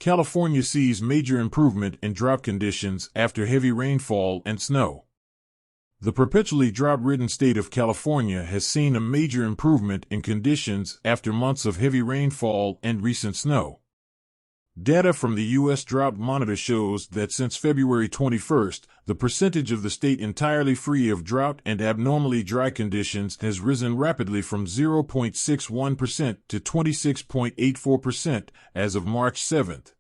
California sees major improvement in drought conditions after heavy rainfall and snow. The perpetually drought-ridden state of California has seen a major improvement in conditions after months of heavy rainfall and recent snow. Data from the U.S. Drought Monitor shows that since February 21st, the percentage of the state entirely free of drought and abnormally dry conditions has risen rapidly from 0.61% to 26.84% as of March 7th.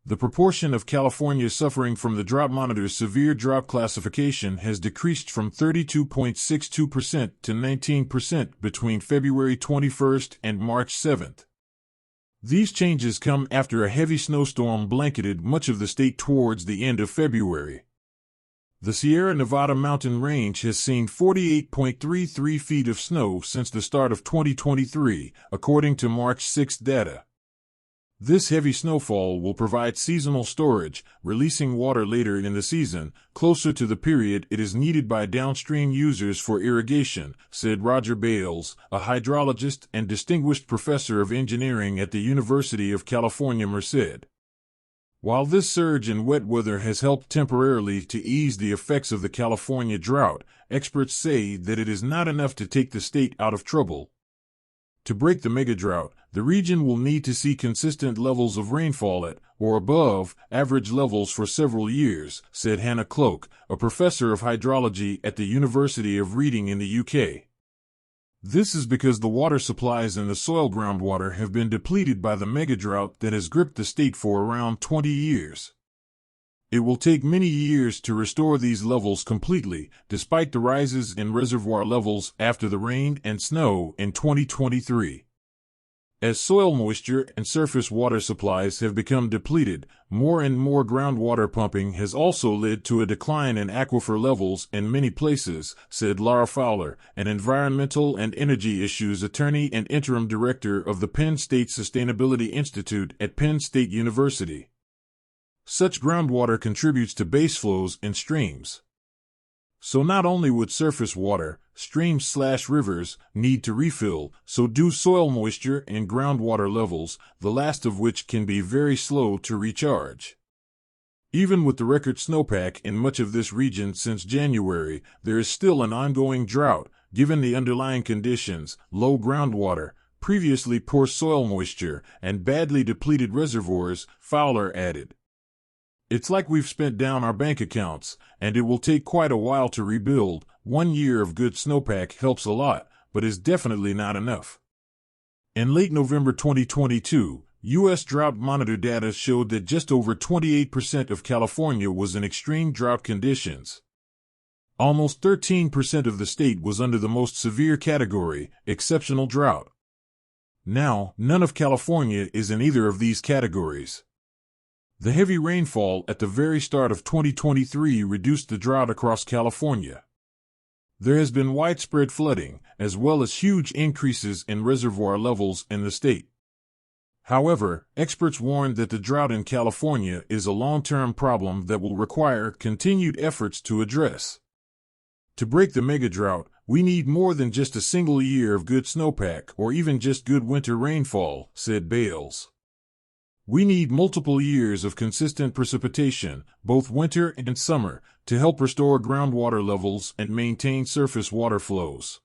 The proportion of California suffering from the Drought Monitor's severe drought classification has decreased from 32.62% to 19% between February 21st and March 7th. These changes come after a heavy snowstorm blanketed much of the state towards the end of February. The Sierra Nevada mountain range has seen 48.33 feet of snow since the start of 2023, according to March 6 data. This heavy snowfall will provide seasonal storage, releasing water later in the season, closer to the period it is needed by downstream users for irrigation, said Roger Bales, a hydrologist and distinguished professor of engineering at the University of California, Merced. While this surge in wet weather has helped temporarily to ease the effects of the California drought, experts say that it is not enough to take the state out of trouble. To break the megadrought, the region will need to see consistent levels of rainfall at, or above, average levels for several years, said Hannah Cloak, a professor of hydrology at the University of Reading in the UK. This is because the water supplies in the soil groundwater have been depleted by the megadrought that has gripped the state for around 20 years. It will take many years to restore these levels completely, despite the rises in reservoir levels after the rain and snow in 2023. As soil moisture and surface water supplies have become depleted, more and more groundwater pumping has also led to a decline in aquifer levels in many places, said Laura Fowler, an environmental and energy issues attorney and interim director of the Penn State Sustainability Institute at Penn State University. Such groundwater contributes to base flows in streams. So not only would surface water, streams/rivers, need to refill, so do soil moisture and groundwater levels, the last of which can be very slow to recharge. Even with the record snowpack in much of this region since January, there is still an ongoing drought, given the underlying conditions, low groundwater, previously poor soil moisture, and badly depleted reservoirs, Fowler added. It's like we've spent down our bank accounts, and it will take quite a while to rebuild. 1 year of good snowpack helps a lot, but is definitely not enough. In late November 2022, U.S. Drought Monitor data showed that just over 28% of California was in extreme drought conditions. Almost 13% of the state was under the most severe category, exceptional drought. Now, none of California is in either of these categories. The heavy rainfall at the very start of 2023 reduced the drought across California. There has been widespread flooding, as well as huge increases in reservoir levels in the state. However, experts warned that the drought in California is a long-term problem that will require continued efforts to address. To break the megadrought, we need more than just a single year of good snowpack or even just good winter rainfall, said Bales. We need multiple years of consistent precipitation, both winter and summer, to help restore groundwater levels and maintain surface water flows.